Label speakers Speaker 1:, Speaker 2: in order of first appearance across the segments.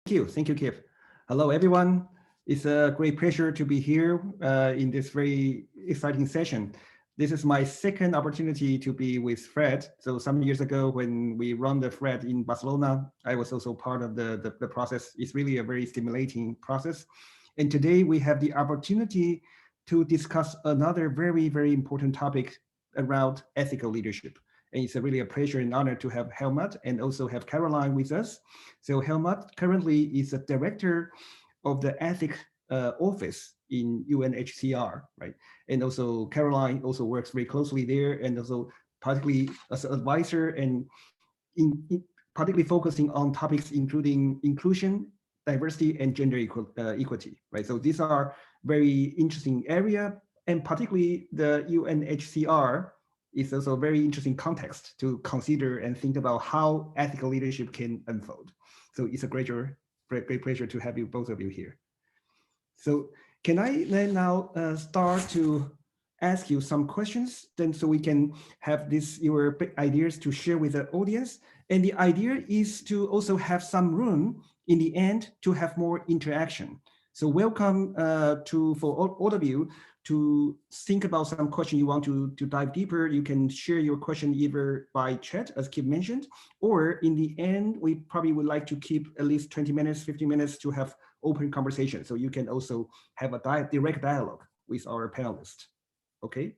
Speaker 1: Thank you, Kip. Hello, everyone. It's a great pleasure to be here in this very exciting session. This is my second opportunity to be with Fred. So some years ago, when we run the Fred in Barcelona, I was also part of the process. It's really a very stimulating process. And today we have the opportunity to discuss another very, very important topic around ethical leadership. And it's really a pleasure and honor to have Helmut and also have Caroline with us. So Helmut currently is a director of the ethics office in UNHCR, right? And also Caroline also works very closely there, and also particularly as an advisor and particularly focusing on topics including inclusion, diversity, and gender equity, right? So these are very interesting area, and particularly the UNHCR is also a very interesting context to consider and think about how ethical leadership can unfold. So it's a great pleasure to have you, both of you here. So can I then now start to ask you some questions, then so we can have your ideas to share with the audience. And the idea is to also have some room in the end to have more interaction. So welcome for all of you to think about some question you want to dive deeper. You can share your question either by chat, as Kip mentioned, or in the end, we probably would like to keep at least 20 minutes, 15 minutes to have open conversation. So you can also have a direct dialogue with our panelists. Okay.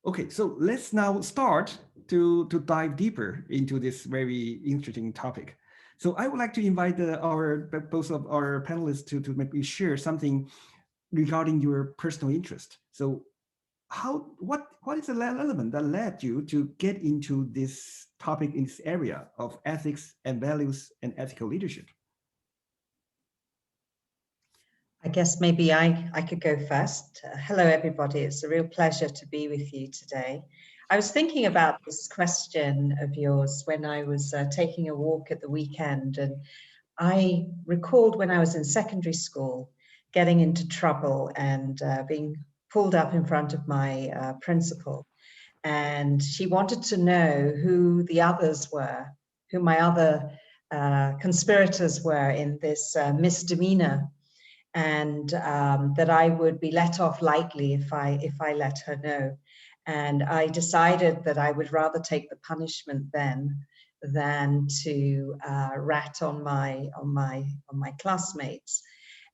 Speaker 1: Okay, so let's now start to dive deeper into this very interesting topic. So I would like to invite both of our panelists to maybe share something regarding your personal interest. So what is the element that led you to get into this topic in this area of ethics and values and ethical leadership?
Speaker 2: I guess maybe I could go first. Hello, everybody. It's a real pleasure to be with you today. I was thinking about this question of yours when I was taking a walk at the weekend, and I recalled when I was in secondary school getting into trouble and being pulled up in front of my principal. And she wanted to know who the others were, who my other conspirators were in this misdemeanor, and that I would be let off lightly if I let her know. And I decided that I would rather take the punishment then than to rat on my classmates.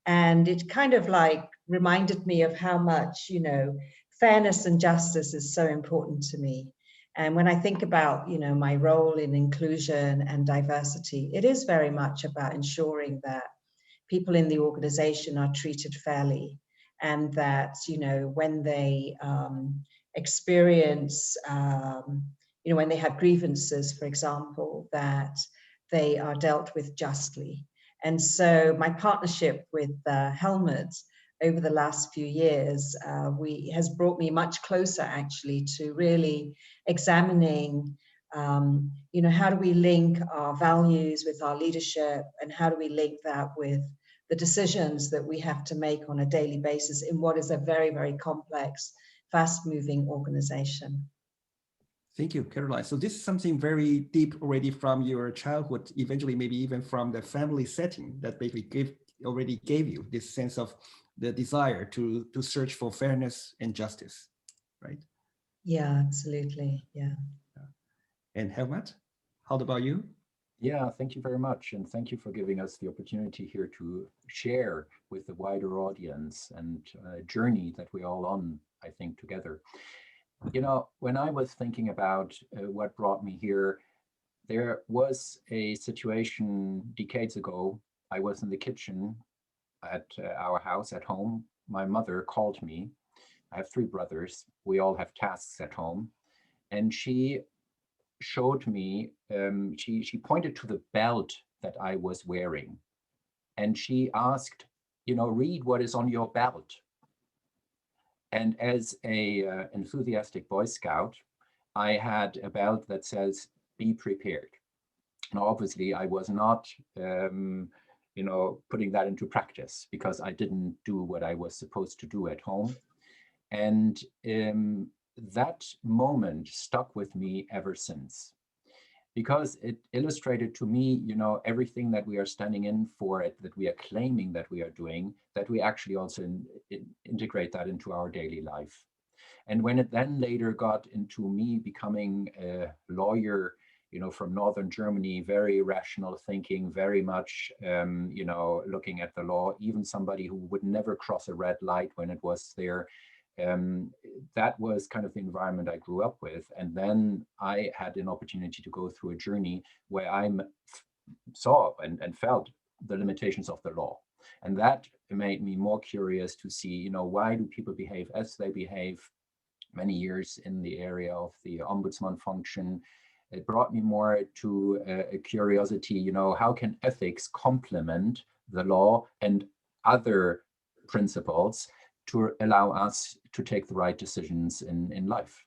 Speaker 2: And it kind of like reminded me of how much, you know, fairness and justice is so important to me. And when I think about, you know, my role in inclusion and diversity, it is very much about ensuring that people in the organization are treated fairly, and that, you know, when they experience, you know, when they have grievances, for example, that they are dealt with justly. And so my partnership with Helmut over the last few years has brought me much closer actually to really examining you know, how do we link our values with our leadership, and how do we link that with the decisions that we have to make on a daily basis in what is a very, very complex, fast-moving organization.
Speaker 1: Thank you, Caroline. So this is something very deep already from your childhood, eventually maybe even from the family setting that basically already gave you this sense of the desire to search for fairness and justice, right?
Speaker 2: Yeah, absolutely, yeah.
Speaker 1: And Helmut, how about you?
Speaker 3: Yeah, thank you very much. And thank you for giving us the opportunity here to share with the wider audience and journey that we're all on, I think, together. You know, when I was thinking about what brought me here, there was a situation decades ago. I was in the kitchen at our house at home. My mother called me. I have three brothers. We all have tasks at home. And she showed me, she pointed to the belt that I was wearing. And she asked, you know, read what is on your belt. And as a enthusiastic Boy Scout, I had a belt that says, be prepared. Now, obviously, I was not, you know, putting that into practice because I didn't do what I was supposed to do at home. And that moment stuck with me ever since. because it illustrated to me, everything that we are standing in for it, that we are claiming that we are doing, that we actually also integrate that into our daily life. And when it then later got into me becoming a lawyer, from Northern Germany, very rational thinking, very much, looking at the law, even somebody who would never cross a red light when it was there. That was kind of the environment I grew up with. And then I had an opportunity to go through a journey where I saw and felt the limitations of the law. And that made me more curious to see, why do people behave as they behave? Many years in the area of the ombudsman function, it brought me more to a curiosity, how can ethics complement the law and other principles to allow us to take the right decisions in life.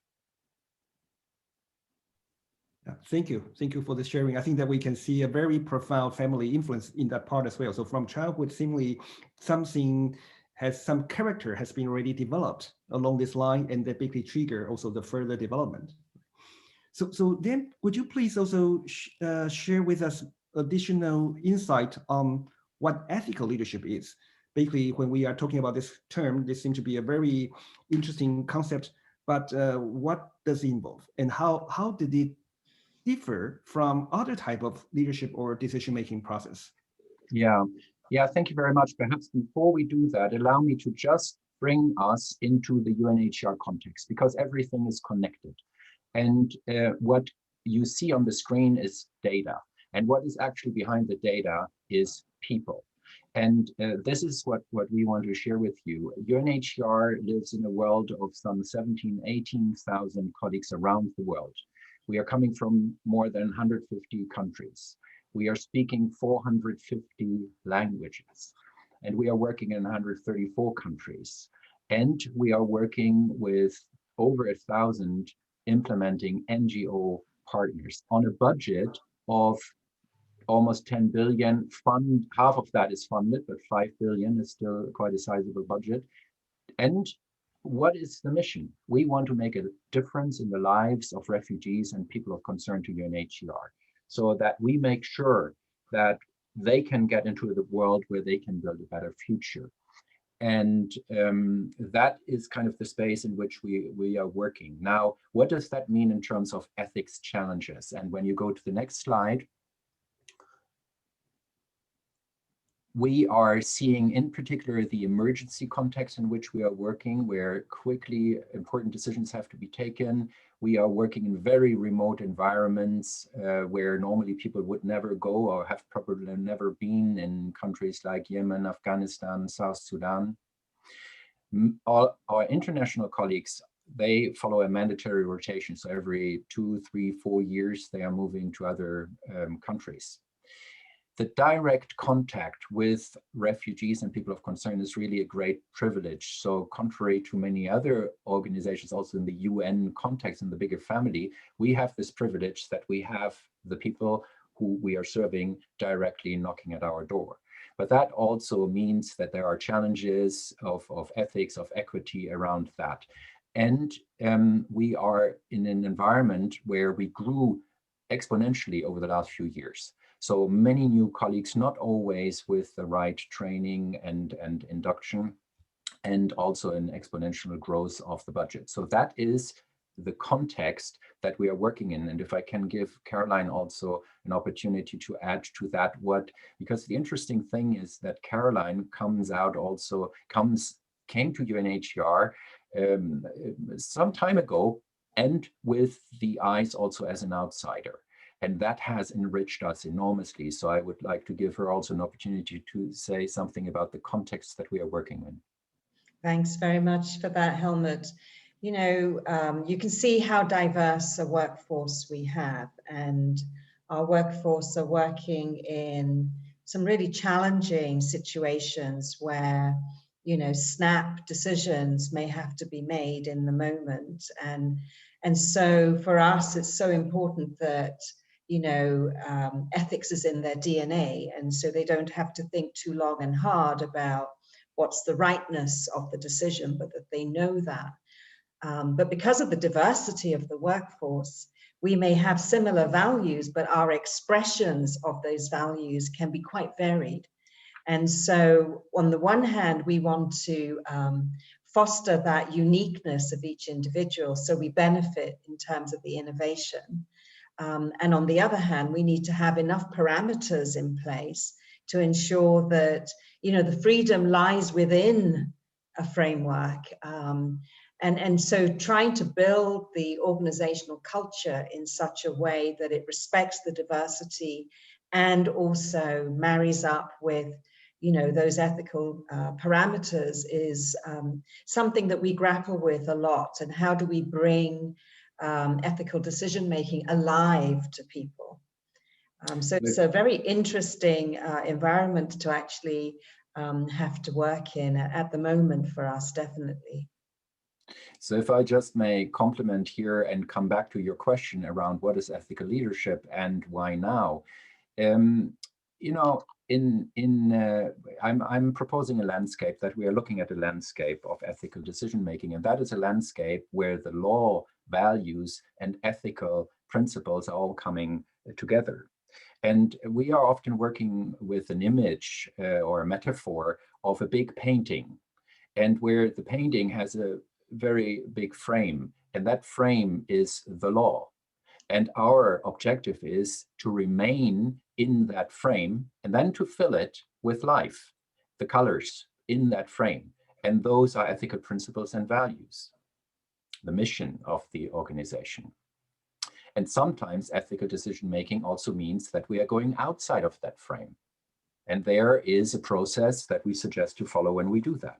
Speaker 1: Yeah, thank you. Thank you for the sharing. I think that we can see a very profound family influence in that part as well. So from childhood, seemingly something some character has been already developed along this line, and that basically trigger also the further development. So then would you please also share with us additional insight on what ethical leadership is? Basically, when we are talking about this term, this seems to be a very interesting concept, but what does it involve, and how did it differ from other type of leadership or decision-making process?
Speaker 3: Yeah, thank you very much. Perhaps before we do that, allow me to just bring us into the UNHCR context, because everything is connected. And what you see on the screen is data. And what is actually behind the data is people. And this is what we want to share with you. UNHCR lives in a world of some 17,000, 18,000 colleagues around the world. We are coming from more than 150 countries. We are speaking 450 languages. And we are working in 134 countries. And we are working with over 1,000 implementing NGO partners on a budget of almost 10 billion. Half of that is funded, but 5 billion is still quite a sizable budget. And what is the mission? We want to make a difference in the lives of refugees and people of concern to UNHCR, so that we make sure that they can get into the world where they can build a better future. And that is kind of the space in which we are working. Now, what does that mean in terms of ethics challenges? And when you go to the next slide, we are seeing in particular the emergency context in which we are working, where quickly important decisions have to be taken. We are working in very remote environments where normally people would never go or have probably never been, in countries like Yemen, Afghanistan, South Sudan. All our international colleagues, they follow a mandatory rotation. So every 2, 3, 4 years, they are moving to other countries. The direct contact with refugees and people of concern is really a great privilege. So contrary to many other organizations, also in the UN context, in the bigger family, we have this privilege that we have the people who we are serving directly knocking at our door. But that also means that there are challenges of ethics, of equity around that. And we are in an environment where we grew exponentially over the last few years. So many new colleagues, not always with the right training and induction, and also an exponential growth of the budget. So that is the context that we are working in. And if I can give Caroline also an opportunity to add to that, because the interesting thing is that Caroline came to UNHCR some time ago, and with the eyes also as an outsider. And that has enriched us enormously. So I would like to give her also an opportunity to say something about the context that we are working in.
Speaker 2: Thanks very much for that, Helmut. You can see how diverse a workforce we have, and our workforce are working in some really challenging situations where, snap decisions may have to be made in the moment. And so for us, it's so important that ethics is in their DNA, and so they don't have to think too long and hard about what's the rightness of the decision, but that they know that. But because of the diversity of the workforce, we may have similar values, but our expressions of those values can be quite varied. And so on the one hand, we want to foster that uniqueness of each individual, so we benefit in terms of the innovation. And on the other hand, we need to have enough parameters in place to ensure that, you know, the freedom lies within a framework. And so trying to build the organizational culture in such a way that it respects the diversity and also marries up with, you know, those ethical parameters is something that we grapple with a lot. And how do we bring ethical decision-making alive to people? So it's a very interesting environment to actually have to work in at the moment for us, definitely.
Speaker 3: So if I just may compliment here and come back to your question around what is ethical leadership and why now, you know, I'm proposing a landscape that we are looking at, a landscape of ethical decision making, and that is a landscape where the law, values, and ethical principles are all coming together. And we are often working with an image or a metaphor of a big painting, and where the painting has a very big frame, and that frame is the law. And our objective is to remain in that frame and then to fill it with life, the colors in that frame. And those are ethical principles and values, the mission of the organization. And sometimes ethical decision-making also means that we are going outside of that frame. And there is a process that we suggest to follow when we do that.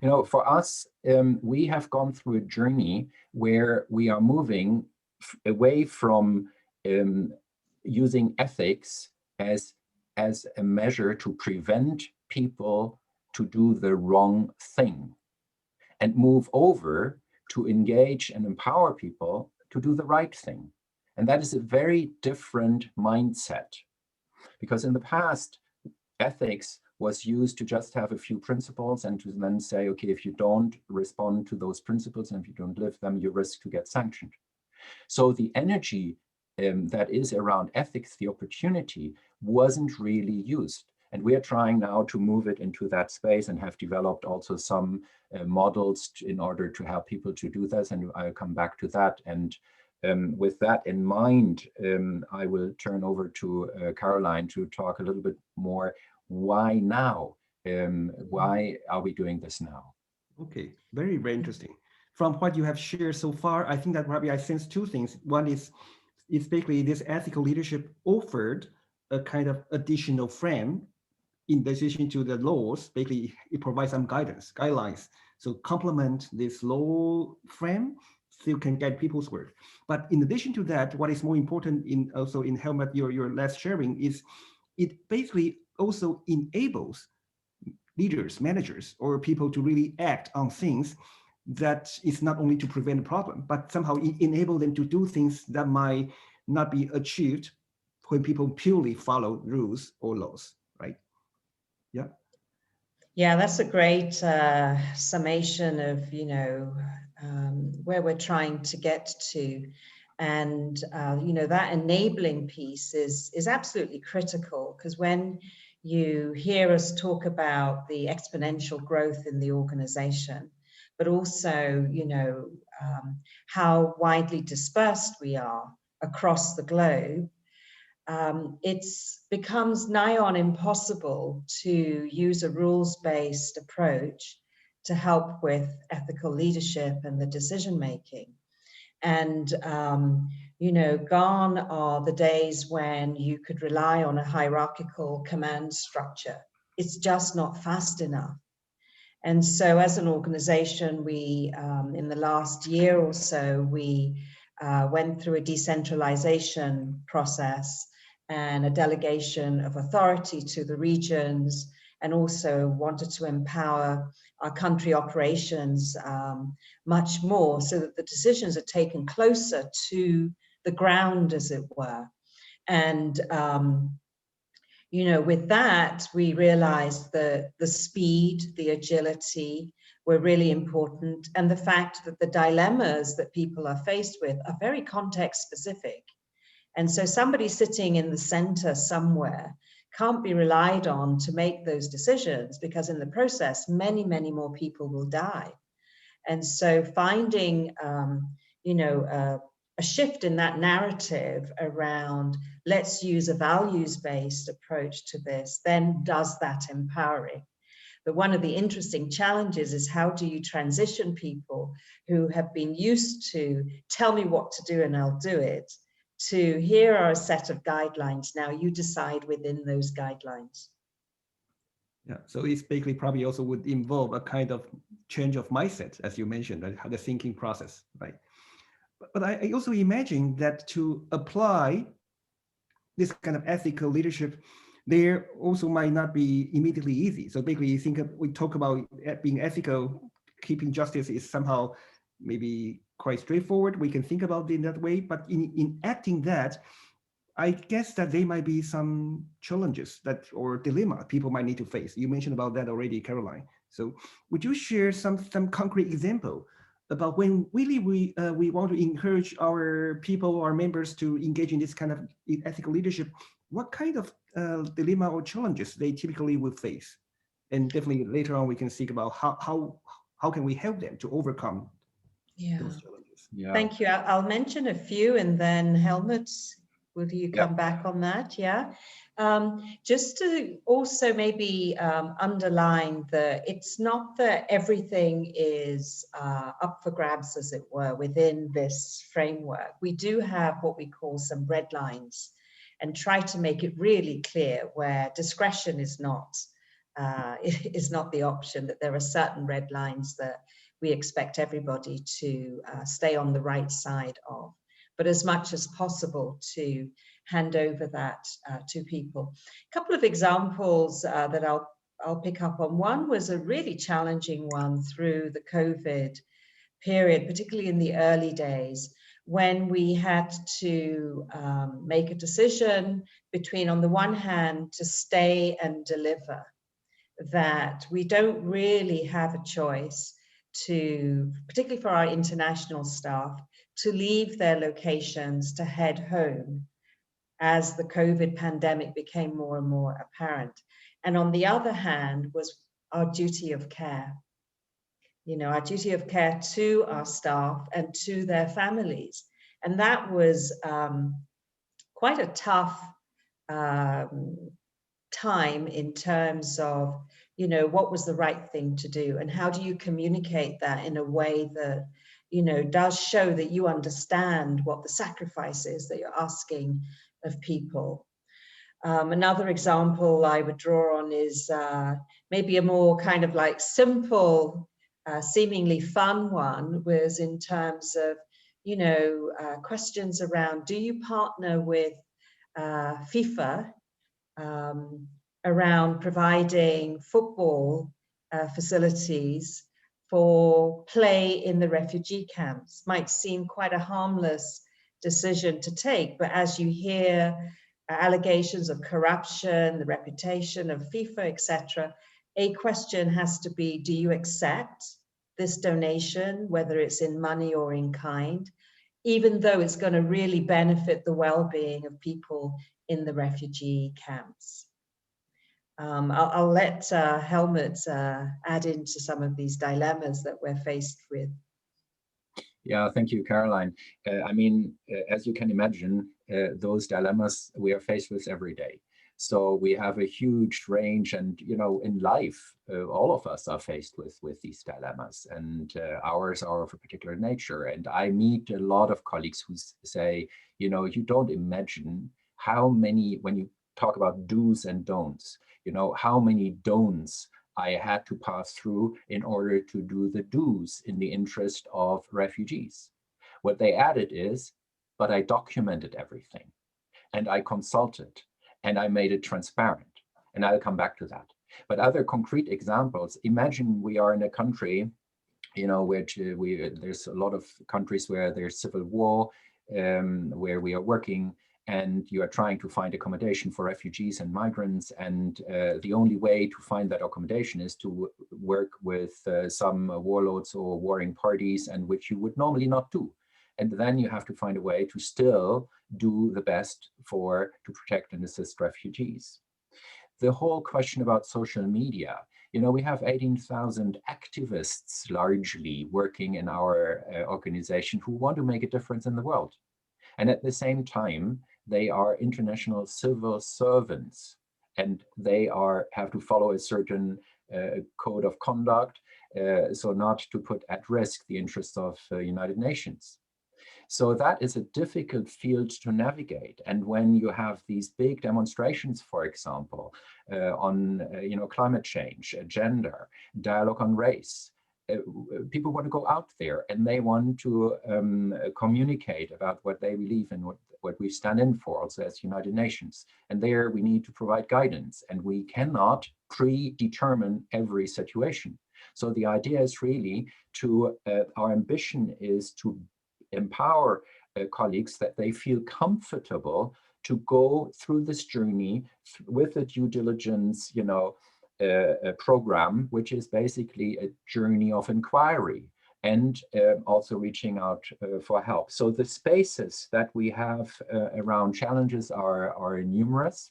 Speaker 3: You know, for us, we have gone through a journey where we are moving away from using ethics as a measure to prevent people to do the wrong thing, and move over to engage and empower people to do the right thing. And that is a very different mindset, because in the past, ethics was used to just have a few principles and to then say, okay, if you don't respond to those principles and if you don't live them, you risk to get sanctioned. So the energy that is around ethics, the opportunity, wasn't really used. And we are trying now to move it into that space and have developed also some models in order to help people to do this. And I'll come back to that. And with that in mind, I will turn over to Caroline to talk a little bit more. Why now? Why are we doing this now?
Speaker 1: Okay, very, very interesting. From what you have shared so far, I think that probably I sense two things. One is basically this ethical leadership offered a kind of additional frame in addition to the laws. Basically, it provides some guidance, guidelines. So complement this law frame, still can guide people's work. But in addition to that, what is more important also in Helmut, your last sharing is it basically also enables leaders, managers, or people to really act on things that is not only to prevent a problem, but somehow enable them to do things that might not be achieved when people purely follow rules or laws, right? Yeah.
Speaker 2: Yeah, that's a great summation of, you know, where we're trying to get to. And, you know, that enabling piece is absolutely critical, because when you hear us talk about the exponential growth in the organization, but also, you know, how widely dispersed we are across the globe, it becomes nigh on impossible to use a rules-based approach to help with ethical leadership and the decision-making. And, you know, gone are the days when you could rely on a hierarchical command structure. It's just not fast enough. And so as an organization, we, in the last year or so, we went through a decentralization process and a delegation of authority to the regions, and also wanted to empower our country operations much more, so that the decisions are taken closer to the ground, as it were. And you know, with that, we realized that the speed, the agility, were really important, and the fact that the dilemmas that people are faced with are very context specific. And so somebody sitting in the center somewhere can't be relied on to make those decisions, because in the process, many, many more people will die. And so finding, a shift in that narrative around let's use a values-based approach to this then does that empowering. But one of the interesting challenges is, how do you transition people who have been used to tell me what to do and I'll do it, to here are a set of guidelines, now you decide within those guidelines.
Speaker 1: Yeah, so it's basically probably also would involve a kind of change of mindset, as you mentioned, the thinking process, right? But I also imagine that to apply this kind of ethical leadership, there also might not be immediately easy. So basically, you think we talk about being ethical, keeping justice is somehow maybe quite straightforward. We can think about it in that way, but in acting that, I guess that there might be some challenges or dilemma people might need to face. You mentioned about that already, Caroline. So would you share some concrete example about when really we want to encourage our people, our members to engage in this kind of ethical leadership? What kind of dilemma or challenges they typically will face? And definitely later on, we can think about how can we help them to overcome those challenges.
Speaker 3: Yeah.
Speaker 2: Thank you. I'll mention a few, and then Helmut, will you come back on that? Yeah. Just to also maybe underline that it's not that everything is up for grabs, as it were, within this framework. We do have what we call some red lines, and try to make it really clear where discretion is not the option, that there are certain red lines that we expect everybody to stay on the right side of, but as much as possible to hand over that to people. A couple of examples that I'll pick up on. One was a really challenging one through the COVID period, particularly in the early days, when we had to make a decision between, on the one hand, to stay and deliver, that we don't really have a choice to, particularly for our international staff, to leave their locations to head home as the COVID pandemic became more and more apparent. And on the other hand was our duty of care. You know, our duty of care to our staff and to their families. And that was quite a tough time in terms of, you know, what was the right thing to do, and how do you communicate that in a way that, you know, does show that you understand what the sacrifice is that you're asking of people. Another example I would draw on is maybe a more kind of like simple, seemingly fun one, was in terms of, you know, questions around, do you partner with FIFA around providing football facilities for play in the refugee camps? Might seem quite a harmless decision to take, but as you hear allegations of corruption, the reputation of FIFA, etc., a question has to be, do you accept this donation, whether it's in money or in kind, even though it's going to really benefit the well-being of people in the refugee camps? I'll let Helmut add into some of these dilemmas that we're faced with.
Speaker 3: Yeah, thank you, Caroline. I mean, as you can imagine, those dilemmas we are faced with every day. So we have a huge range, and you know, in life, all of us are faced with these dilemmas, and ours are of a particular nature. And I meet a lot of colleagues who say, you know, you don't imagine how many, when you talk about do's and don'ts, you know, how many don'ts I had to pass through in order to do the do's in the interest of refugees. What they added is, but I documented everything, and I consulted, and I made it transparent. And I'll come back to that. But other concrete examples, imagine we are in a country, you know, which there's a lot of countries where there's civil war, where we are working, and you are trying to find accommodation for refugees and migrants, and the only way to find that accommodation is to work with some warlords or warring parties, and which you would normally not do. And then you have to find a way to still do the best to protect and assist refugees. The whole question about social media, we have 18,000 activists largely working in our organization who want to make a difference in the world. And at the same time, they are international civil servants, and they have to follow a certain code of conduct, so not to put at risk the interests of the United Nations. So that is a difficult field to navigate. And when you have these big demonstrations, for example, on climate change, gender, dialogue on race, people want to go out there and they want to communicate about what they believe in, what we stand in for, also as United Nations. And there we need to provide guidance, and we cannot predetermine every situation. So the idea is really our ambition is to empower colleagues that they feel comfortable to go through this journey with a due diligence, a program, which is basically a journey of inquiry, and also reaching out for help. So the spaces that we have around challenges are numerous,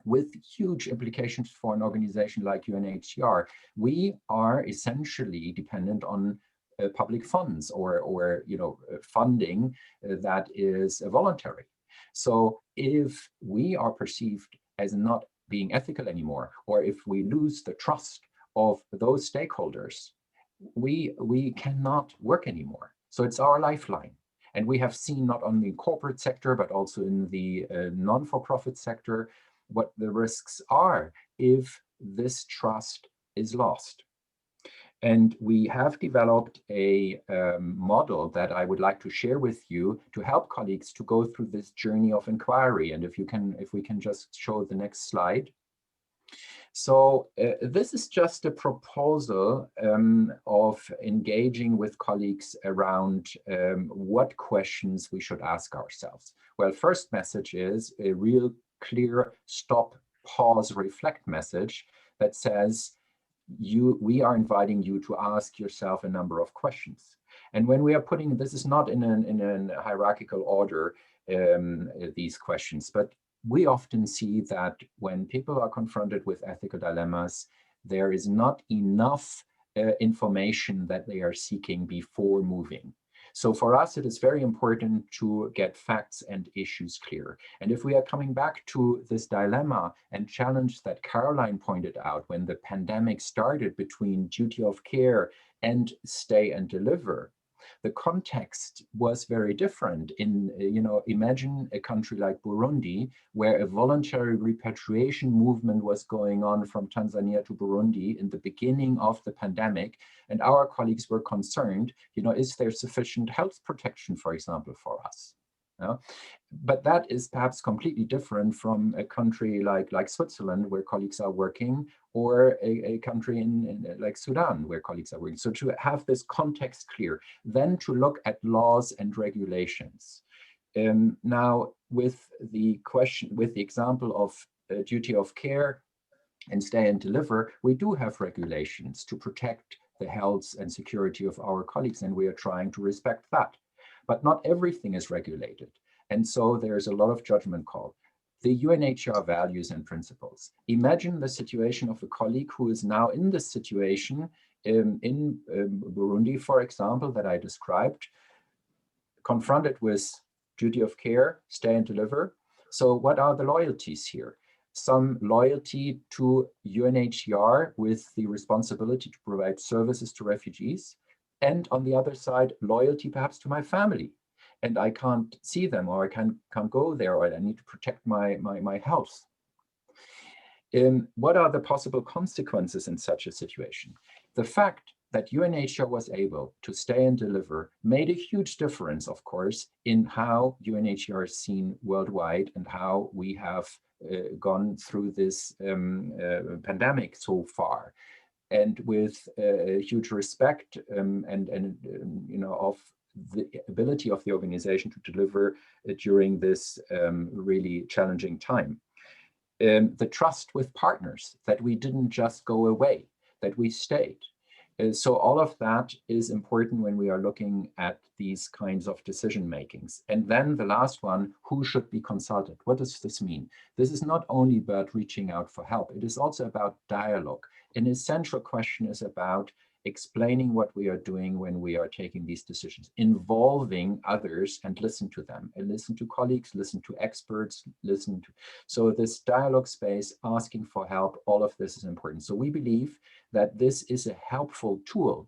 Speaker 3: with huge implications for an organization like UNHCR. We are essentially dependent on public funds or funding that is voluntary. So if we are perceived as not being ethical anymore, or if we lose the trust of those stakeholders, we cannot work anymore. So it's our lifeline. And we have seen not only in corporate sector, but also in the non-for-profit sector, what the risks are if this trust is lost. And we have developed a model that I would like to share with you to help colleagues to go through this journey of inquiry. And if we can just show the next slide. So this is just a proposal of engaging with colleagues around what questions we should ask ourselves. Well, first message is a real clear stop, pause, reflect message that says, we are inviting you to ask yourself a number of questions. And when we are putting, this is not in a hierarchical order, these questions, but we often see that when people are confronted with ethical dilemmas, there is not enough information that they are seeking before moving. So for us, it is very important to get facts and issues clear. And if we are coming back to this dilemma and challenge that Caroline pointed out when the pandemic started between duty of care and stay and deliver, the context was very different. Imagine a country like Burundi, where a voluntary repatriation movement was going on from Tanzania to Burundi in the beginning of the pandemic. And our colleagues were concerned, is there sufficient health protection, for example, for us? But that is perhaps completely different from a country like Switzerland, where colleagues are working, or a country in like Sudan, where colleagues are working. So to have this context clear, then to look at laws and regulations. Now, with the example of duty of care and stay and deliver, we do have regulations to protect the health and security of our colleagues, and we are trying to respect that. But not everything is regulated. And so there's a lot of judgment call. The UNHCR values and principles. Imagine the situation of a colleague who is now in this situation in Burundi, for example, that I described, confronted with duty of care, stay and deliver. So what are the loyalties here? Some loyalty to UNHCR with the responsibility to provide services to refugees. And on the other side, loyalty perhaps to my family. And I can't see them, or I can't go there, or I need to protect my health. What are the possible consequences in such a situation? The fact that UNHCR was able to stay and deliver made a huge difference, of course, in how UNHCR is seen worldwide and how we have gone through this pandemic so far. And with huge respect of the ability of the organization to deliver during this really challenging time. The trust with partners, that we didn't just go away, that we stayed. So all of that is important when we are looking at these kinds of decision makings. And then the last one, who should be consulted? What does this mean? This is not only about reaching out for help, it is also about dialogue. An essential question is about explaining what we are doing when we are taking these decisions, involving others and listen to them, and listen to colleagues, listen to experts, so this dialogue space, asking for help, all of this is important. So we believe that this is a helpful tool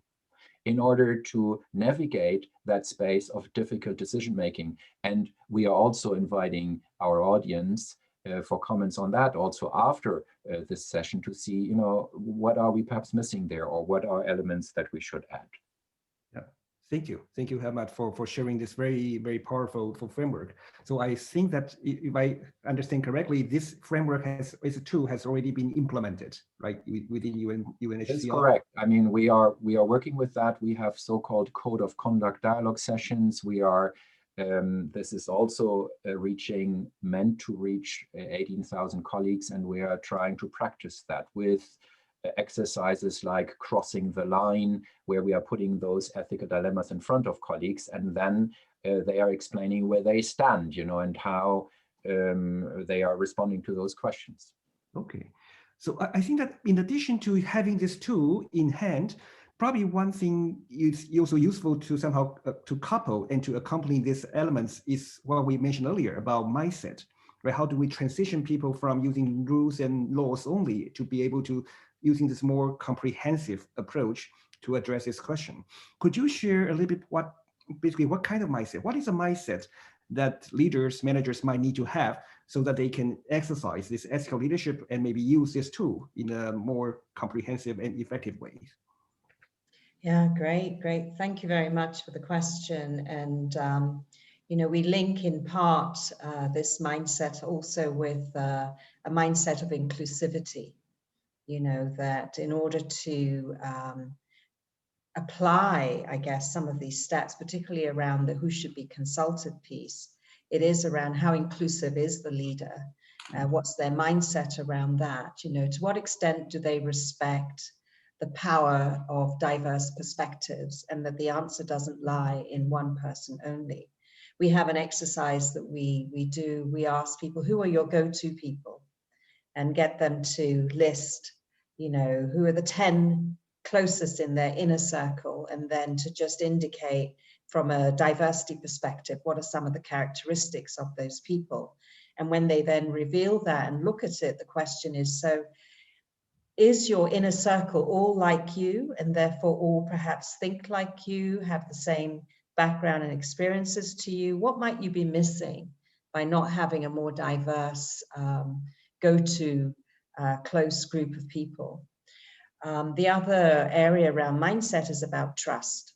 Speaker 3: in order to navigate that space of difficult decision making. And we are also inviting our audience for comments on that also after this session, to see, you know, what are we perhaps missing there, or what are elements that we should add.
Speaker 1: Yeah, thank you, Helmut, for sharing this very powerful framework. So I think that if I understand correctly, this framework as a tool has already been implemented, right, within UNHCR.
Speaker 3: That's correct. I mean, we are working with that. We have so-called code of conduct dialogue sessions. We are this is also meant to reach 18,000 colleagues, and we are trying to practice that with exercises like crossing the line, where we are putting those ethical dilemmas in front of colleagues, and then they are explaining where they stand, you know, and how they are responding to those questions.
Speaker 1: Okay, so I think that in addition to having this tool in hand, probably one thing is also useful to somehow to couple and to accompany these elements is what we mentioned earlier about mindset, right? How do we transition people from using rules and laws only to be able to using this more comprehensive approach to address this question? Could you share a little bit what kind of mindset, what is a mindset that leaders, managers might need to have so that they can exercise this ethical leadership and maybe use this tool in a more comprehensive and effective way?
Speaker 2: Yeah, great. Thank you very much for the question. And, you know, we link in part this mindset also with a mindset of inclusivity, you know, that in order to apply, I guess, some of these steps, particularly around the who should be consulted piece, it is around how inclusive is the leader, what's their mindset around that, you know, to what extent do they respect the power of diverse perspectives, and that the answer doesn't lie in one person only. We have an exercise that we do. We ask people, who are your go-to people, and get them to list, you know, who are the 10 closest in their inner circle, and then to just indicate from a diversity perspective, what are some of the characteristics of those people. And when they then reveal that and look at it, the question is, so is your inner circle all like you, and therefore all perhaps think like you, have the same background and experiences to you? What might you be missing by not having a more diverse go-to close group of people? The other area around mindset is about trust.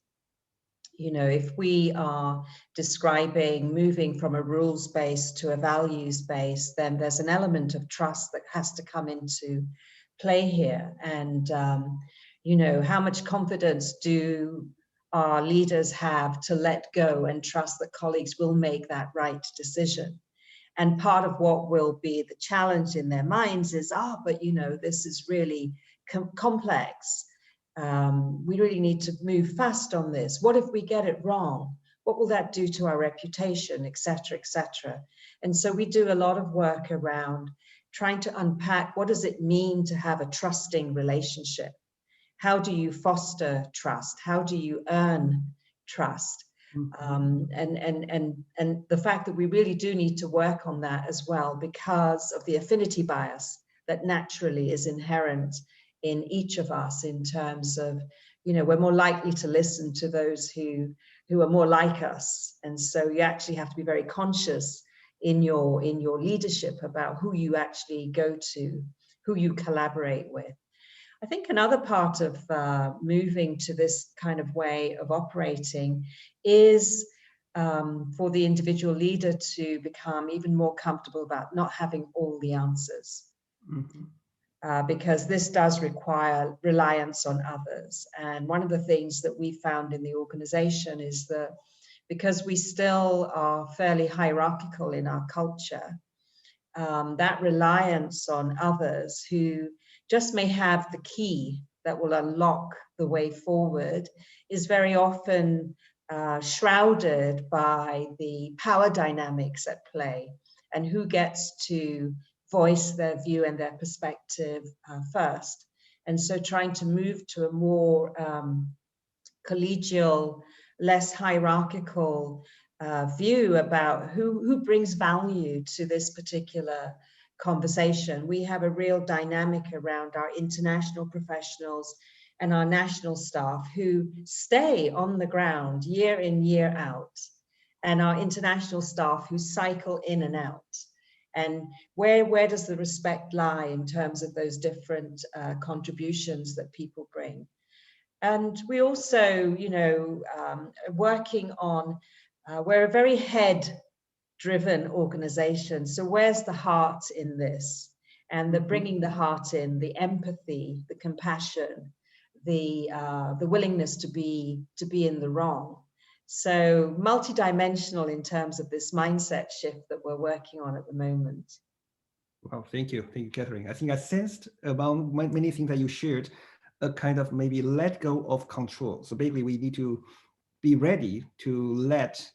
Speaker 2: You know, if we are describing moving from a rules base to a values base, then there's an element of trust that has to come into play here. And, you know, how much confidence do our leaders have to let go and trust that colleagues will make that right decision? And part of what will be the challenge in their minds is, but you know, this is really complex. We really need to move fast on this. What if we get it wrong? What will that do to our reputation, et cetera, et cetera? And so we do a lot of work around trying to unpack, what does it mean to have a trusting relationship? How do you foster trust? How do you earn trust? And the fact that we really do need to work on that as well, because of the affinity bias that naturally is inherent in each of us, in terms of, you know, we're more likely to listen to those who are more like us. And so you actually have to be very conscious in your leadership about who you actually go to, who you collaborate with. I think another part of moving to this kind of way of operating is for the individual leader to become even more comfortable about not having all the answers. Mm-hmm. Because this does require reliance on others. And one of the things that we found in the organization is that because we still are fairly hierarchical in our culture. That reliance on others who just may have the key that will unlock the way forward is very often shrouded by the power dynamics at play and who gets to voice their view and their perspective first. And so trying to move to a more collegial, less hierarchical view about who brings value to this particular conversation. We have a real dynamic around our international professionals and our national staff who stay on the ground year in, year out, and our international staff who cycle in and out. And where does the respect lie in terms of those different contributions that people bring? And we also, you know, working on, we're a very head-driven organization. So where's the heart in this? And the bringing the heart in, the empathy, the compassion, the willingness to be in the wrong. So multidimensional in terms of this mindset shift that we're working on at the moment.
Speaker 1: Well, thank you, Catherine. I think I sensed among many things that you shared, a kind of maybe let go of control. So basically, we need to be ready to let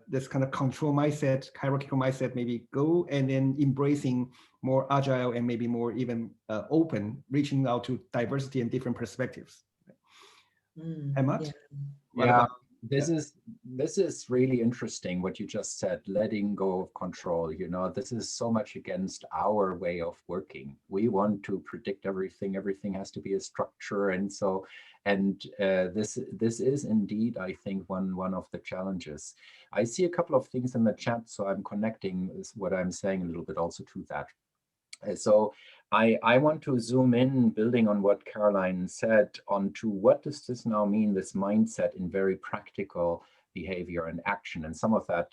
Speaker 1: this kind of control mindset, hierarchical mindset, maybe go, and then embracing more agile and maybe more even open, reaching out to diversity and different perspectives. Emma?
Speaker 3: Yeah. This is really interesting what you just said, letting go of control. You know, this is so much against our way of working. We want to predict everything. Everything has to be a structure, and so, and this is indeed, I think, one of the challenges. I see a couple of things in the chat, so I'm connecting what I'm saying a little bit also to that. So I want to zoom in, building on what Caroline said, onto what does this now mean, this mindset in very practical behavior and action. And some of that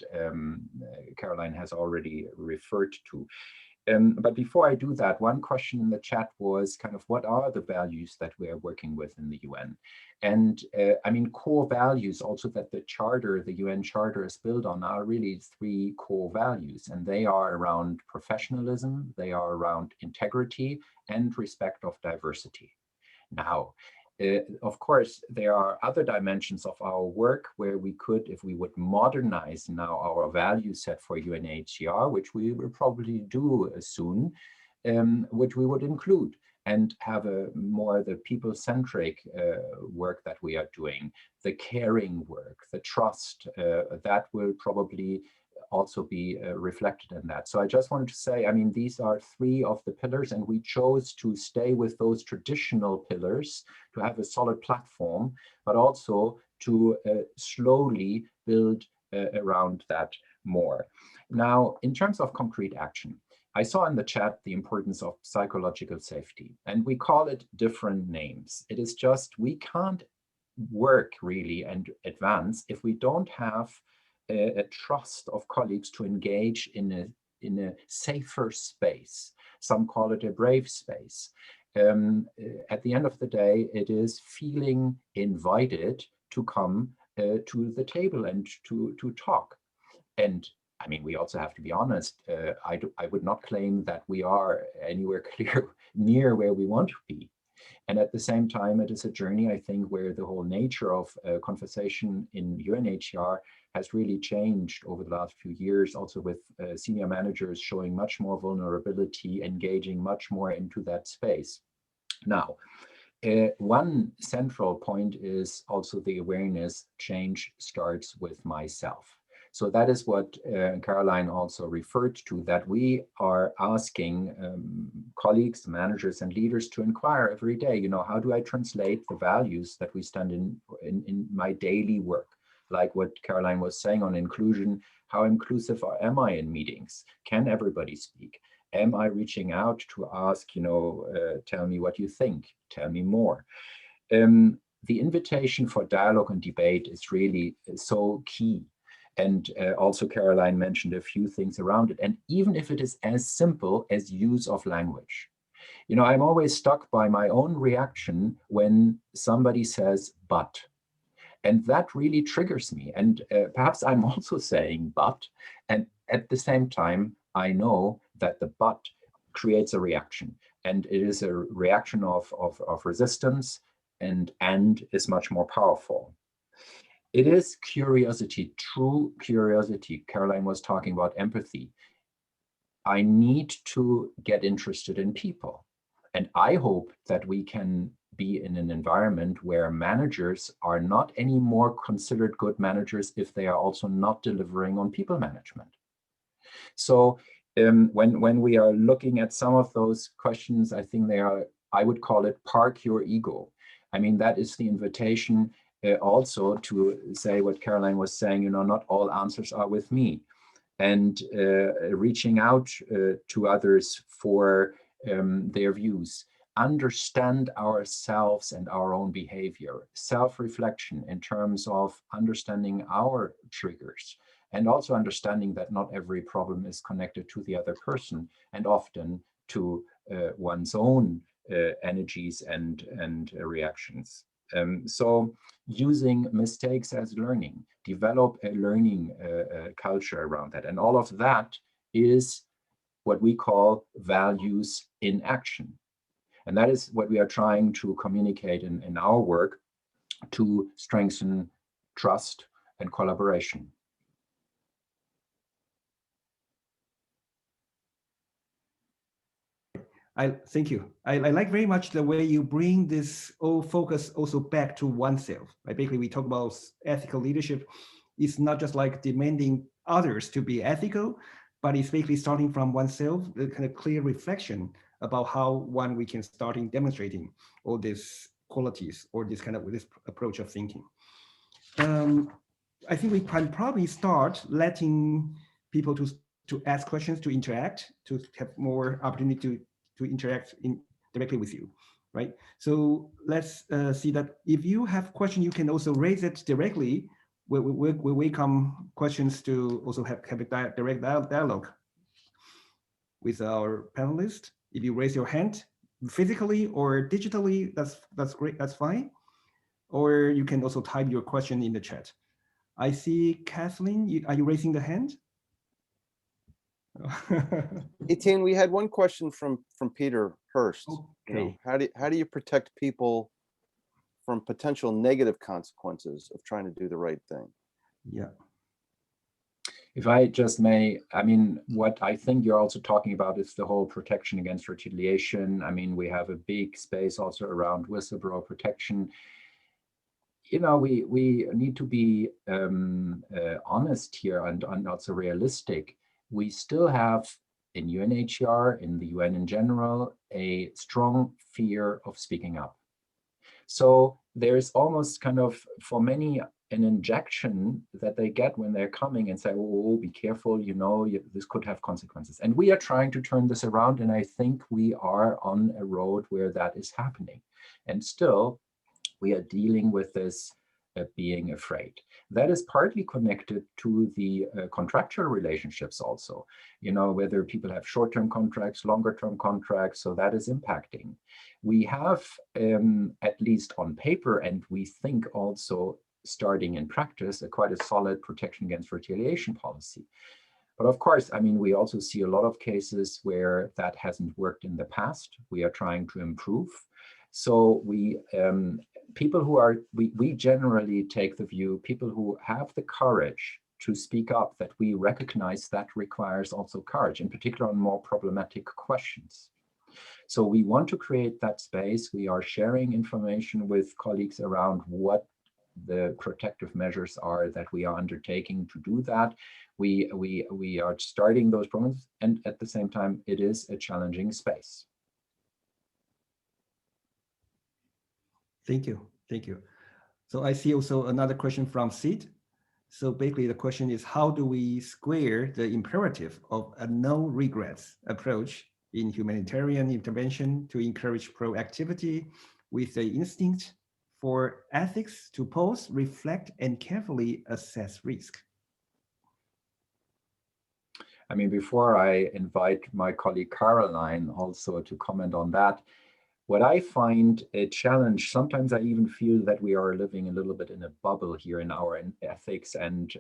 Speaker 3: Caroline has already referred to. But before I do that, one question in the chat was kind of what are the values that we are working with in the UN? And I mean, core values also that the charter, the UN charter is built on are really three core values. And they are around professionalism, they are around integrity and respect of diversity. Now, of course, there are other dimensions of our work where we could, if we would modernize now our value set for UNHCR, which we will probably do soon, which we would include and have a more the people-centric work that we are doing, the caring work, the trust, that will probably also be reflected in that. So I just wanted to say, I mean, these are three of the pillars, and we chose to stay with those traditional pillars to have a solid platform, but also to slowly build around that more. Now, in terms of concrete action, I saw in the chat the importance of psychological safety, and we call it different names. It is just, we can't work really and advance if we don't have a trust of colleagues to engage in a safer space. Some call it a brave space. At the end of the day, it is feeling invited to come to the table and to talk. And I mean, we also have to be honest. I would not claim that we are anywhere near where we want to be. And at the same time, it is a journey, I think, where the whole nature of conversation in UNHCR has really changed over the last few years, also with senior managers showing much more vulnerability, engaging much more into that space. Now, one central point is also the awareness change starts with myself. So that is what Caroline also referred to, that we are asking colleagues, managers, and leaders to inquire every day, you know, how do I translate the values that we stand in my daily work? Like what Caroline was saying on inclusion, how inclusive am I in meetings? Can everybody speak? Am I reaching out to ask, you know, tell me what you think, tell me more? The invitation for dialogue and debate is really so key. And also Caroline mentioned a few things around it. And even if it is as simple as use of language, you know, I'm always struck by my own reaction when somebody says, but. And that really triggers me. And perhaps I'm also saying but, and at the same time, I know that the but creates a reaction. And it is a reaction of resistance and is much more powerful. It is curiosity, true curiosity. Caroline was talking about empathy. I need to get interested in people. And I hope that we can be in an environment where managers are not anymore considered good managers if they are also not delivering on people management. So when we are looking at some of those questions, I think they are, I would call it park your ego. I mean, that is the invitation also to say what Caroline was saying, you know, not all answers are with me. And reaching out to others for their views. Understand ourselves and our own behavior, self-reflection in terms of understanding our triggers, and also understanding that not every problem is connected to the other person, and often to one's own energies and reactions. So using mistakes as learning, develop a learning culture around that. And all of that is what we call values in action. And that is what we are trying to communicate in our work to strengthen trust and collaboration.
Speaker 1: Thank you. I like very much the way you bring this focus also back to oneself. Right? Basically, we talk about ethical leadership. It's not just like demanding others to be ethical, but it's basically starting from oneself, the kind of clear reflection about how we can start in demonstrating all these qualities or this approach of thinking. I think we can probably start letting people to ask questions, to interact, to have more opportunity to interact directly with you, right? So let's see that if you have questions, you can also raise it directly. We welcome questions to also have a direct dialogue with our panelists. If you raise your hand physically or digitally, that's great, that's fine. Or you can also type your question in the chat. I see Kathleen, are you raising the hand?
Speaker 4: Etienne, we had one question from Peter Hurst.
Speaker 1: Okay.
Speaker 4: You know, how do you protect people from potential negative consequences of trying to do the right thing?
Speaker 1: Yeah.
Speaker 3: If I just may, I mean, what I think you're also talking about is the whole protection against retaliation. I mean, we have a big space also around whistleblower protection. You know, we need to be honest here and also realistic. We still have in UNHCR, in the UN in general, a strong fear of speaking up. So there's almost kind of, for many, an injection that they get when they're coming and say, oh, be careful, you know, this could have consequences. And we are trying to turn this around. And I think we are on a road where that is happening. And still, we are dealing with this being afraid. That is partly connected to the contractual relationships also, you know, whether people have short-term contracts, longer-term contracts, so that is impacting. We have, at least on paper, and we think also starting in practice, quite a solid protection against retaliation policy. But of course, I mean, we also see a lot of cases where that hasn't worked in the past. We are trying to improve. So we generally take the view, people who have the courage to speak up, that we recognize that requires also courage, in particular on more problematic questions. So we want to create that space. We are sharing information with colleagues around what the protective measures are that we are undertaking to do that. We are starting those programs, and at the same time, it is a challenging space.
Speaker 1: Thank you. Thank you. So I see also another question from Sid. So basically the question is, how do we square the imperative of a no regrets approach in humanitarian intervention to encourage proactivity with the instinct for ethics to pause, reflect, and carefully assess risk?
Speaker 3: I mean, before I invite my colleague Caroline also to comment on that, What I find a challenge, sometimes I even feel that we are living a little bit in a bubble here in our ethics and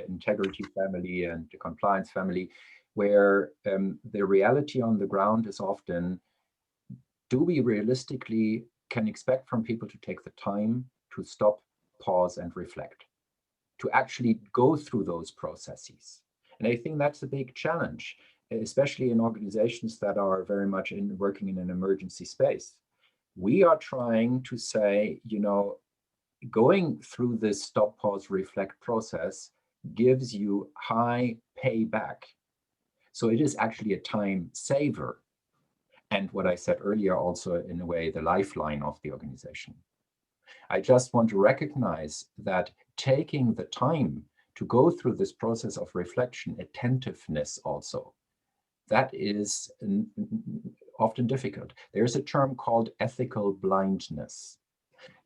Speaker 3: integrity family and the compliance family, where the reality on the ground is often, do we realistically can expect from people to take the time to stop, pause, and reflect, to actually go through those processes? And I think that's a big challenge, especially in organizations that are very much working in an emergency space. We are trying to say, you know, going through this stop, pause, reflect process gives you high payback. So it is actually a time saver. And what I said earlier, also in a way, the lifeline of the organization. I just want to recognize that taking the time to go through this process of reflection, attentiveness also, that is often difficult. There's a term called ethical blindness.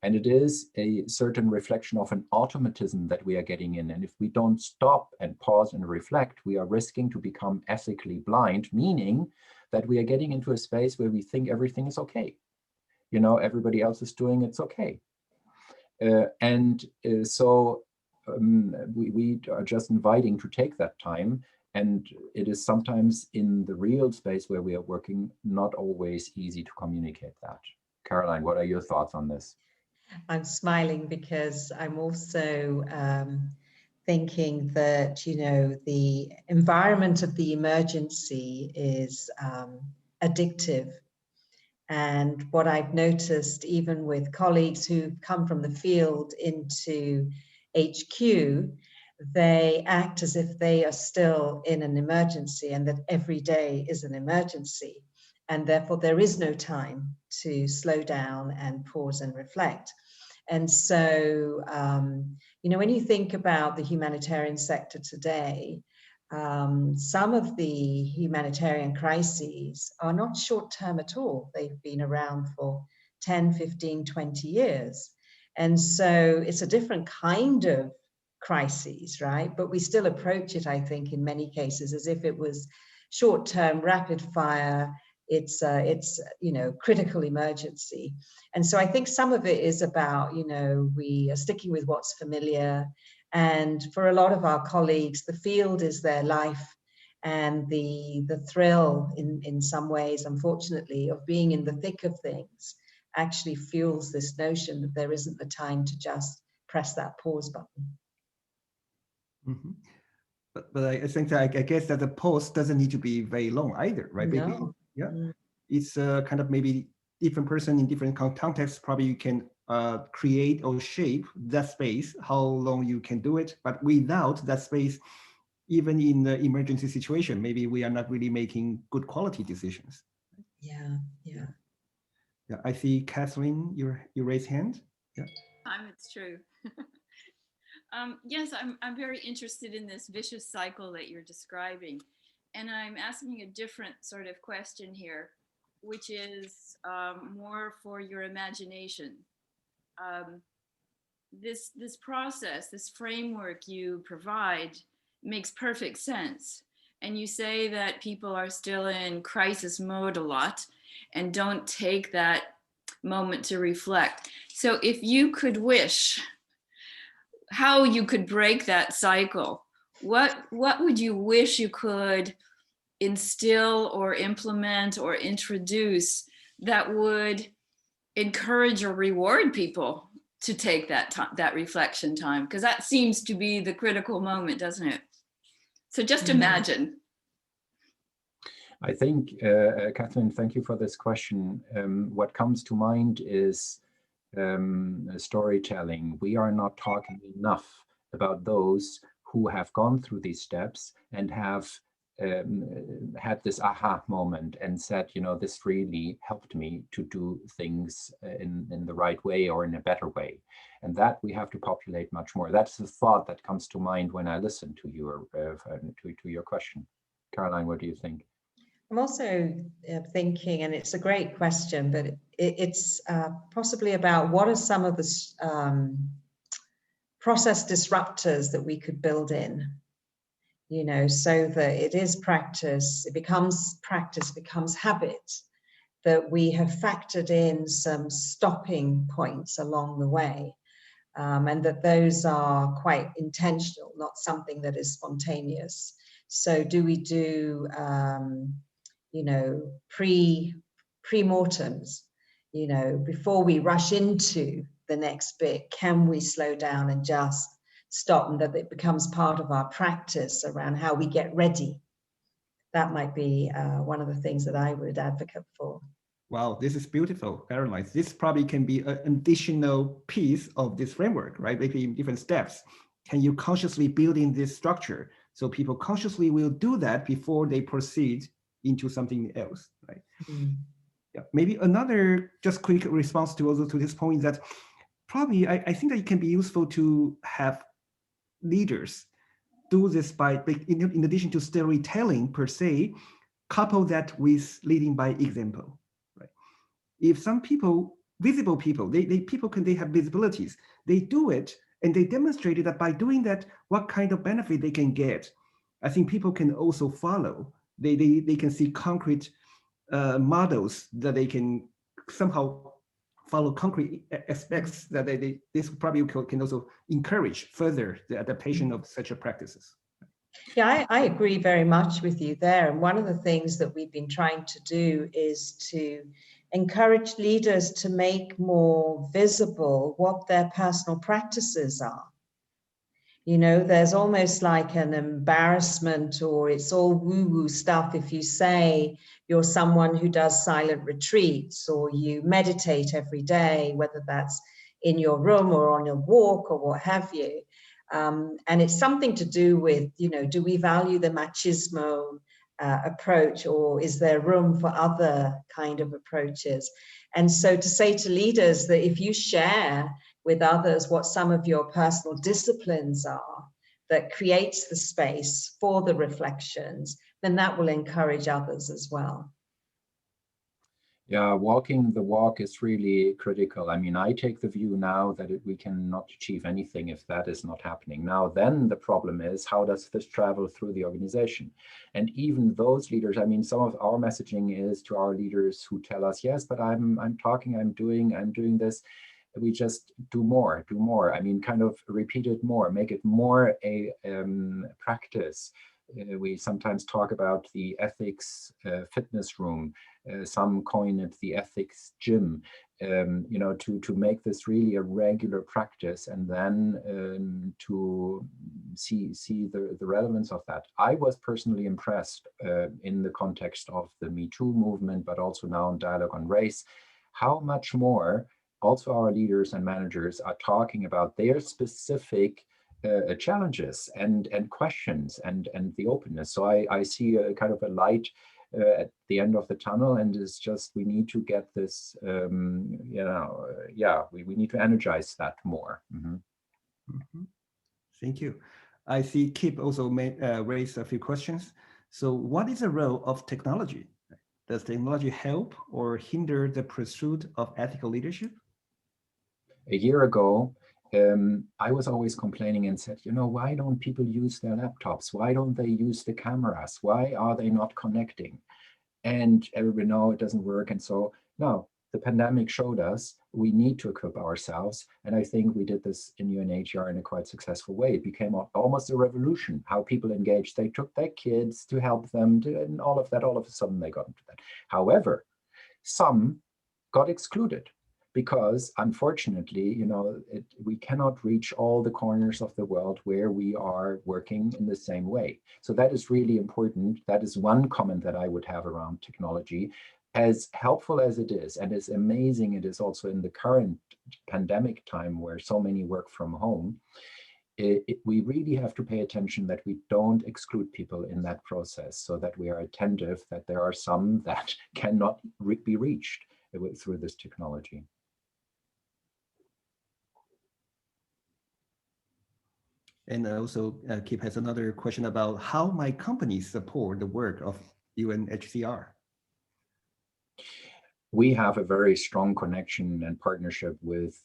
Speaker 3: And it is a certain reflection of an automatism that we are getting in. And if we don't stop and pause and reflect, we are risking to become ethically blind, meaning that we are getting into a space where we think everything is okay. You know, everybody else is doing it's okay. So we are just inviting to take that time. And it is sometimes in the real space where we are working, not always easy to communicate that. Caroline, what are your thoughts on this?
Speaker 2: I'm smiling because I'm also thinking that, you know, the environment of the emergency is addictive. And what I've noticed, even with colleagues who come from the field into HQ, they act as if they are still in an emergency and that every day is an emergency. And therefore, there is no time to slow down and pause and reflect. And so, you know, when you think about the humanitarian sector today, some of the humanitarian crises are not short-term at all. They've been around for 10, 15, 20 years. And so it's a different kind of crises, right? But we still approach it, I think, in many cases as if it was short-term, rapid fire. It's you know, critical emergency. And so I think some of it is about, you know, we are sticking with what's familiar. And for a lot of our colleagues, the field is their life, and the thrill in some ways, unfortunately, of being in the thick of things actually fuels this notion that there isn't the time to just press that pause button.
Speaker 1: Mm-hmm. But I think that I guess that the pause doesn't need to be very long either, right?
Speaker 2: No.
Speaker 1: Maybe, yeah, it's kind of maybe different person in different contexts. Probably you can create or shape that space, how long you can do it. But without that space, even in the emergency situation, maybe we are not really making good quality decisions.
Speaker 2: Yeah.
Speaker 1: Yeah, I see Kathleen, you raised hand. Yeah.
Speaker 5: It's true. Yes, I'm very interested in this vicious cycle that you're describing. And I'm asking a different sort of question here, which is more for your imagination. This process, this framework you provide makes perfect sense. And you say that people are still in crisis mode a lot and don't take that moment to reflect. So if you could wish how you could break that cycle, what would you wish you could instill or implement or introduce that would encourage or reward people to take that time, that reflection time? Because that seems to be the critical moment, doesn't it? So just imagine.
Speaker 3: I think, Kathleen, thank you for this question. What comes to mind is storytelling. We are not talking enough about those who have gone through these steps and have had this aha moment and said, you know, this really helped me to do things in the right way or in a better way. And that we have to populate much more. That's the thought that comes to mind when I listen to your to your question. Caroline, what do you think?
Speaker 2: I'm also thinking, and it's a great question, but it's possibly about what are some of the process disruptors that we could build in, you know, so that it is practice, it becomes habit, that we have factored in some stopping points along the way, and that those are quite intentional, not something that is spontaneous. So do we do, you know, pre-mortems, you know, before we rush into the next bit, can we slow down and just stop, and that it becomes part of our practice around how we get ready? That might be one of the things that I would advocate for.
Speaker 1: Wow, this is beautiful, Caroline. This probably can be an additional piece of this framework, right? Maybe in different steps. Can you consciously build in this structure so people consciously will do that before they proceed into something else, right? Yeah, maybe another just quick response to also to this point that probably I think that it can be useful to have leaders do this by, in addition to storytelling per se, couple that with leading by example, right? If some people, visible people, they have visibilities, they do it and they demonstrated that by doing that, what kind of benefit they can get. I think people can also follow. They can see concrete models that they can somehow follow concrete aspects that this probably can also encourage further the adaptation of such practices.
Speaker 2: Yeah, I agree very much with you there. And one of the things that we've been trying to do is to encourage leaders to make more visible what their personal practices are. You know, there's almost like an embarrassment, or it's all woo-woo stuff if you say you're someone who does silent retreats or you meditate every day, whether that's in your room or on your walk or what have you. And it's something to do with, you know, do we value the machismo approach, or is there room for other kind of approaches? And so to say to leaders that if you share with others what some of your personal disciplines are, that creates the space for the reflections, then that will encourage others as well.
Speaker 3: Yeah, walking the walk is really critical. I mean, I take the view now that we cannot achieve anything if that is not happening. Now, then the problem is, how does this travel through the organization? And even those leaders, I mean, some of our messaging is to our leaders who tell us, yes, but I'm talking, I'm doing this. We just do more. I mean, kind of repeat it more, make it more a practice. We sometimes talk about the ethics fitness room. Some coin it the ethics gym. You know, to make this really a regular practice, and then to see the relevance of that. I was personally impressed in the context of the Me Too movement, but also now in Dialogue on Race, how much more also our leaders and managers are talking about their specific challenges and questions and the openness. So I see a kind of a light at the end of the tunnel, and it's just we need to get this, you know, yeah, we need to energize that more.
Speaker 1: Thank you. I see Kip also raised a few questions. So what is the role of technology? Does technology help or hinder the pursuit of ethical leadership?
Speaker 3: A year ago, I was always complaining and said, you know, why don't people use their laptops? Why don't they use the cameras? Why are they not connecting? And everybody knows it doesn't work. And so now the pandemic showed us we need to equip ourselves. And I think we did this in UNHCR in a quite successful way. It became almost a revolution, how people engaged. They took their kids to help them, and all of that, all of a sudden they got into that. However, some got excluded, because unfortunately, you know, we cannot reach all the corners of the world where we are working in the same way. So that is really important. That is one comment that I would have around technology. As helpful as it is, and as amazing it is also in the current pandemic time where so many work from home, we really have to pay attention that we don't exclude people in that process, so that we are attentive that there are some that cannot be reached through this technology.
Speaker 1: And also, Kip has another question about how my company support the work of UNHCR.
Speaker 3: We have a very strong connection and partnership with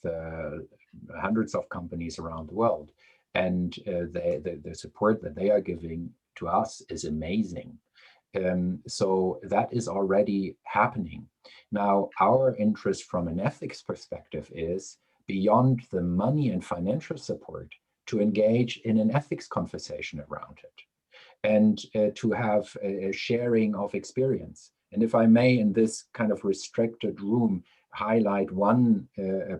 Speaker 3: hundreds of companies around the world. And the support that they are giving to us is amazing. So that is already happening. Now, our interest from an ethics perspective is beyond the money and financial support to engage in an ethics conversation around it and to have a sharing of experience. And if I may, in this kind of restricted room, highlight one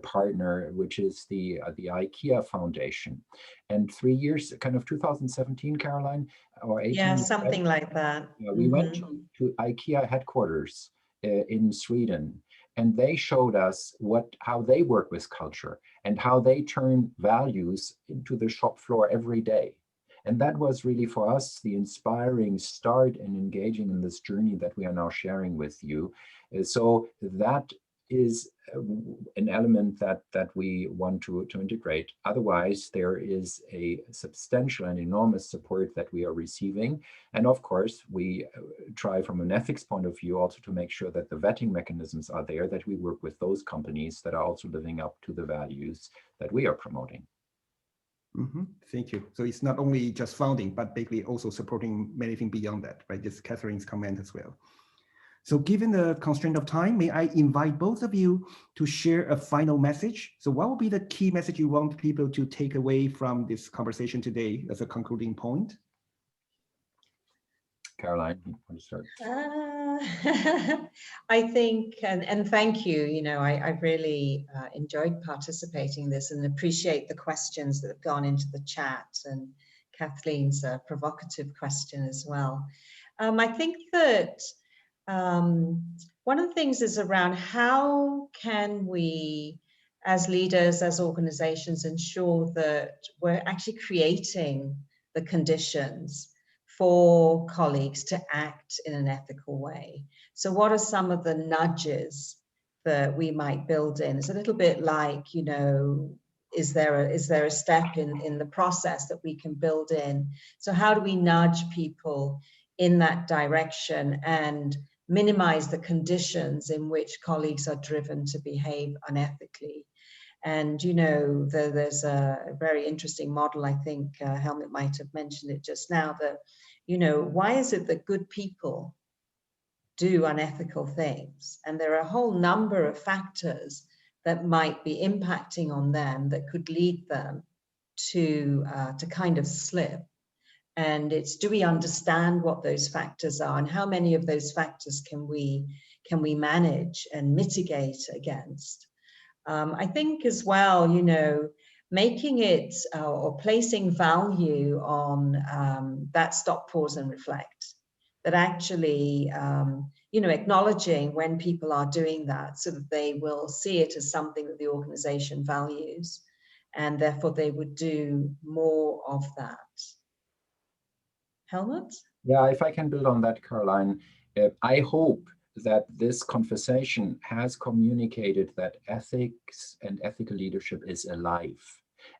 Speaker 3: partner, which is the IKEA Foundation. And 3 years, kind of 2017, Caroline, or 18?
Speaker 2: Yeah, something like that.
Speaker 3: We went to IKEA headquarters in Sweden, and they showed us how they work with culture and how they turn values into the shop floor every day. And that was really for us the inspiring start in engaging in this journey that we are now sharing with you. So that is an element that we want to integrate. Otherwise, there is a substantial and enormous support that we are receiving. And of course, we try from an ethics point of view also to make sure that the vetting mechanisms are there, that we work with those companies that are also living up to the values that we are promoting.
Speaker 1: Thank you. So it's not only just funding, but basically also supporting many things beyond that, right? This is Catherine's comment as well. So given the constraint of time, may I invite both of you to share a final message? So what will be the key message you want people to take away from this conversation today as a concluding point?
Speaker 3: Caroline, you want to start?
Speaker 2: I think, and thank you, I really enjoyed participating in this and appreciate the questions that have gone into the chat and Kathleen's provocative question as well. I think that one of the things is around how can we, as leaders, as organizations, ensure that we're actually creating the conditions for colleagues to act in an ethical way. So what are some of the nudges that we might build in? It's a little bit like, is there a step in the process that we can build in? So how do we nudge people in that direction and minimize the conditions in which colleagues are driven to behave unethically? And, there's a very interesting model, I think Helmut might have mentioned it just now, that, why is it that good people do unethical things? And there are a whole number of factors that might be impacting on them that could lead them to kind of slip. And it's, do we understand what those factors are and how many of those factors can we manage and mitigate against? I think as well, making it or placing value on that stop, pause and reflect, that actually, acknowledging when people are doing that so that they will see it as something that the organization values and therefore they would do more of that. Helmut?
Speaker 3: Yeah, if I can build on that, Caroline, I hope that this conversation has communicated that ethics and ethical leadership is alive.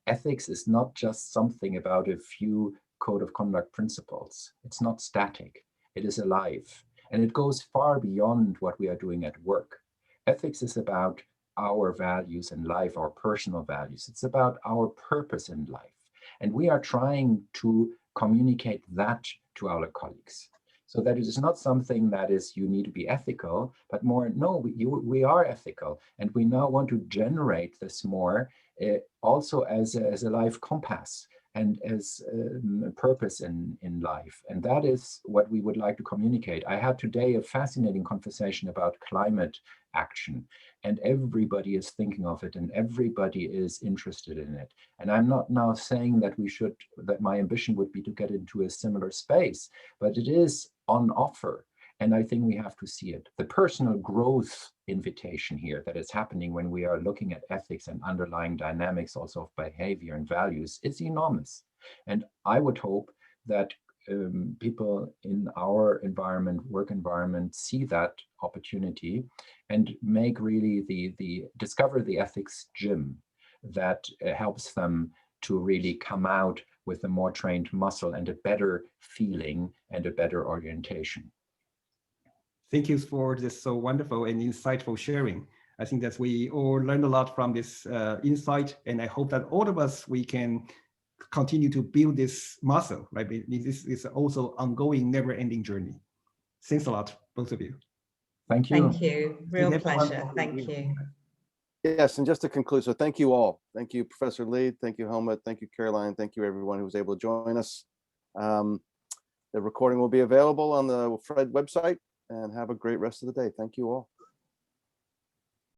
Speaker 3: Ethics is not just something about a few code of conduct principles. It's not static, it is alive. And it goes far beyond what we are doing at work. Ethics is about our values in life, our personal values. It's about our purpose in life. And we are trying to communicate that to our colleagues. So that it is not something that is, you need to be ethical, but more, no, we are ethical. And we now want to generate this more also as a life compass and as a purpose in life. And that is what we would like to communicate. I had today a fascinating conversation about climate action, and everybody is thinking of it and everybody is interested in it. And I'm not now saying that that my ambition would be to get into a similar space, but it is on offer. And I think we have to see it. The personal growth invitation here that is happening when we are looking at ethics and underlying dynamics also of behavior and values is enormous. And I would hope that people in our environment, work environment, see that opportunity and make really discover the ethics gym that helps them to really come out with a more trained muscle and a better feeling and a better orientation.
Speaker 1: Thank you for this so wonderful and insightful sharing. I think that we all learned a lot from this insight, and I hope that all of us, we can continue to build this muscle, right? This is also ongoing, never-ending journey. Thanks a lot, both of you.
Speaker 3: Thank you.
Speaker 2: Thank you. Real
Speaker 1: Thank everyone
Speaker 2: pleasure.
Speaker 1: for
Speaker 2: Thank
Speaker 1: being
Speaker 2: you.
Speaker 4: Yes, and just to conclude, so thank you all. Thank you, Professor Lee. Thank you, Helmut. Thank you, Caroline. Thank you, everyone who was able to join us. The recording will be available on the Fred website, and have a great rest of the day. Thank you all.